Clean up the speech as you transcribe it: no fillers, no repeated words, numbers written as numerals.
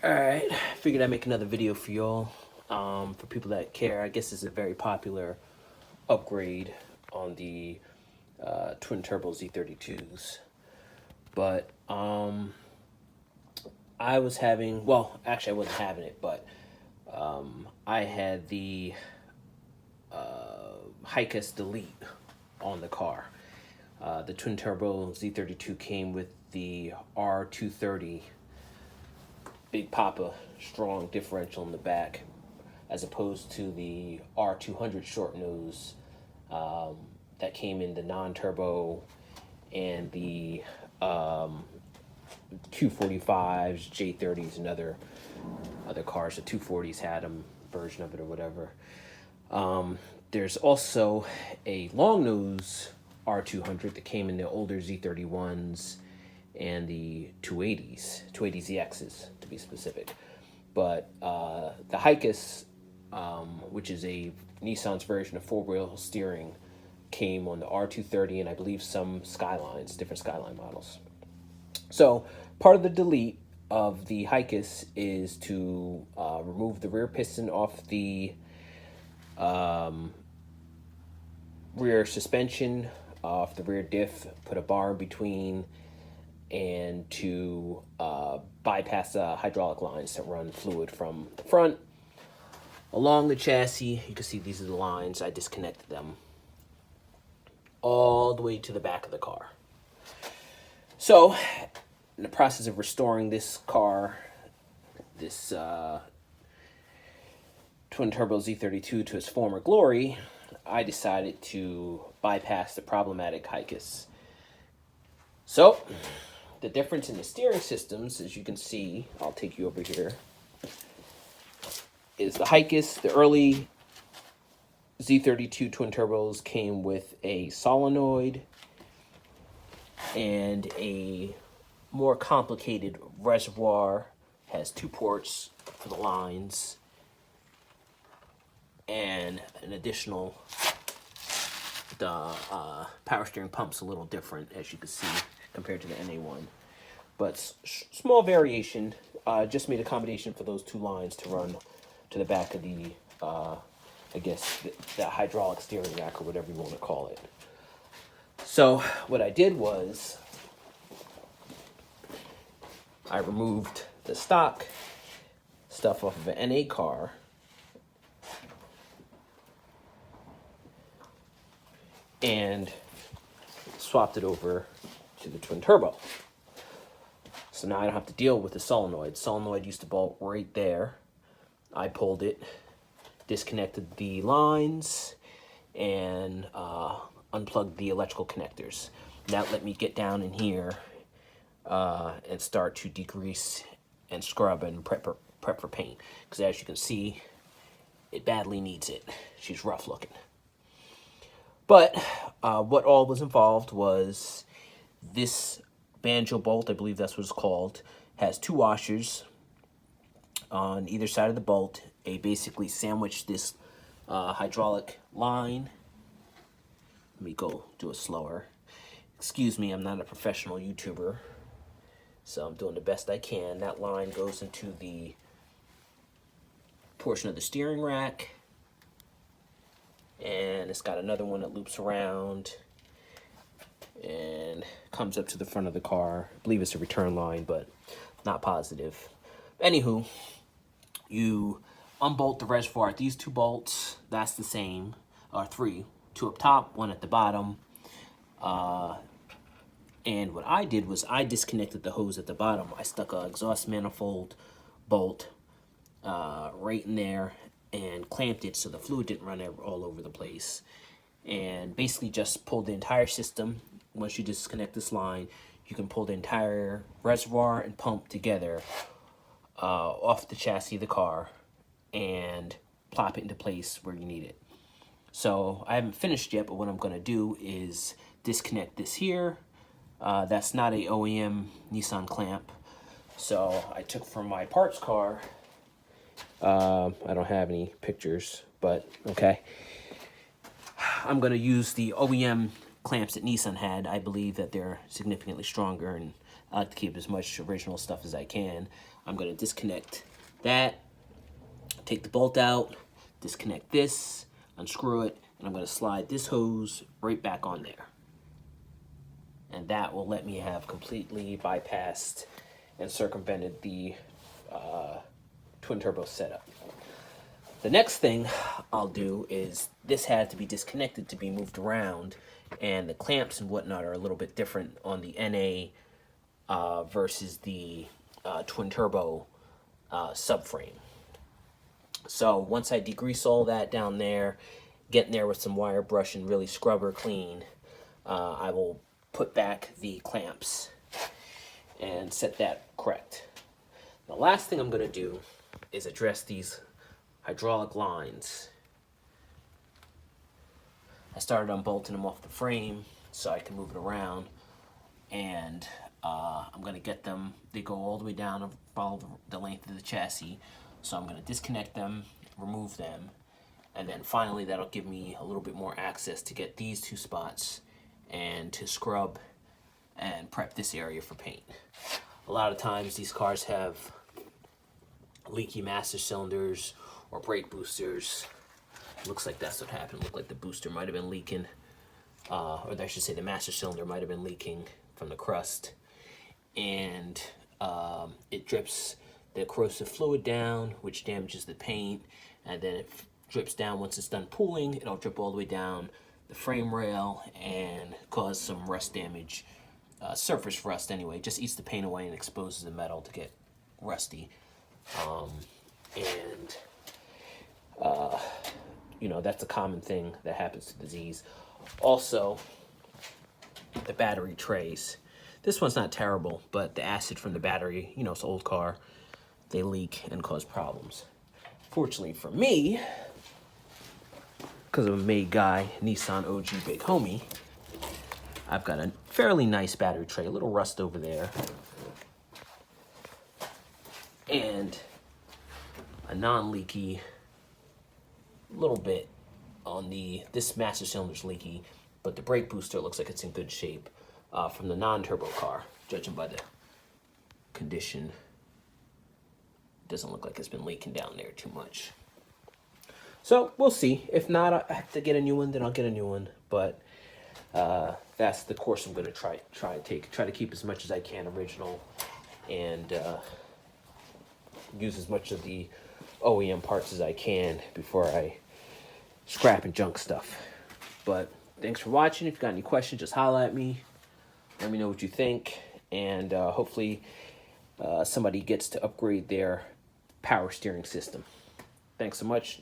Alright, figured I'd make another video for y'all. For people that care, I guess it's a very popular upgrade on the twin turbo Z32s. But I was having, well, actually I wasn't having it, but I had the Hicus Delete on the car. The twin turbo Z32 came with the R230 Big Papa strong differential in the back, as opposed to the R200 short nose that came in the non-turbo and the Q45s, J30s, and other cars. The 240s had a version of it or whatever. There's also a long nose R200 that came in the older Z31s and the 280ZXs to be specific. But the Hicus, which is a Nissan's version of four-wheel steering, came on the R230 and I believe some Skylines, different Skyline models. So part of the delete of the Hicus is to remove the rear piston off the rear suspension, off the rear diff, put a bar in between, and to bypass hydraulic lines that run fluid from the front along the chassis. You can see these are the lines. I disconnected them all the way to the back of the car. So in the process of restoring this car, this twin turbo Z32 to its former glory, I decided to bypass the problematic Hicus. So the difference in the steering systems, as you can see, I'll take you over here, is the Hicus, the early Z32 twin turbos came with a solenoid and a more complicated reservoir, has two ports for the lines, and an additional, the power steering pump's a little different, as you can see, compared to the NA1. But small variation, just made accommodation for those two lines to run to the back of the, I guess, the hydraulic steering rack or whatever you want to call it. So what I did was I removed the stock stuff off of an NA car and swapped it over to the twin turbo. So now I don't have to deal with the solenoid. Solenoid used to bolt right there. I pulled it, disconnected the lines, and unplugged the electrical connectors. That let me get down in here and start to degrease and scrub and prep for paint. Because as you can see, it badly needs it. She's rough looking. But what all was involved was this banjo bolt, I believe that's what it's called, has two washers on either side of the bolt. They basically sandwich this hydraulic line. Let me go do it slower. Excuse me, I'm not a professional YouTuber, so I'm doing the best I can. That line goes into the portion of the steering rack, and it's got another one that loops around and comes up to the front of the car. I believe it's a return line, but not positive. Anywho, you unbolt the reservoir. These two bolts, that's the same, or three. Two up top, one at the bottom. And what I did was I disconnected the hose at the bottom. I stuck an exhaust manifold bolt right in there and clamped it so the fluid didn't run all over the place. And basically just pulled the entire system. Once you disconnect this line, you can pull the entire reservoir and pump together off the chassis of the car and plop it into place where you need it. So I haven't finished yet, but what I'm going to do is disconnect this here. That's not a OEM Nissan clamp. So I took from my parts car. I don't have any pictures, but okay. I'm going to use the OEM clamps that Nissan had. I believe that they're significantly stronger and I like to keep as much original stuff as I can. I'm going to disconnect that, take the bolt out, disconnect this, unscrew it, and I'm going to slide this hose right back on there. And that will let me have completely bypassed and circumvented the twin turbo setup. The next thing I'll do is, this had to be disconnected to be moved around, and the clamps and whatnot are a little bit different on the NA versus the twin turbo subframe. So once I degrease all that down there, get in there with some wire brush and really scrub her clean, I will put back the clamps and set that correct. The last thing I'm going to do is address these hydraulic lines. I started unbolting them off the frame so I can move it around, and I'm going to get them, they go all the way down and follow the length of the chassis. So I'm going to disconnect them, remove them, and then finally that'll give me a little bit more access to get these two spots and to scrub and prep this area for paint. A lot of times these cars have leaky master cylinders or brake boosters. Looks like that's what happened. Looked like the booster might have been leaking, or I should say the master cylinder might have been leaking from the crust, and it drips the corrosive fluid down, which damages the paint, and then it drips down. Once it's done pooling, it'll drip all the way down the frame rail and cause some rust damage, surface rust anyway. Just eats the paint away and exposes the metal to get rusty. You know, that's a common thing that happens to the Z's. Also, the battery trays. This one's not terrible, but the acid from the battery, you know, it's an old car, they leak and cause problems. Fortunately for me, because I'm a made guy, Nissan OG big homie, I've got a fairly nice battery tray, a little rust over there, and a non-leaky little bit on this master cylinder's leaky, but the brake booster looks like it's in good shape from the non-turbo car, judging by the condition. Doesn't look like it's been leaking down there too much. So we'll see. If not, I have to get a new one, then I'll get a new one. But that's the course I'm going to try to take. Try to keep as much as I can original, and use as much of the OEM parts as I can before I scrap and junk stuff. But thanks for watching. If you got any questions, just holla at me. Let me know what you think, and hopefully somebody gets to upgrade their power steering system. Thanks so much.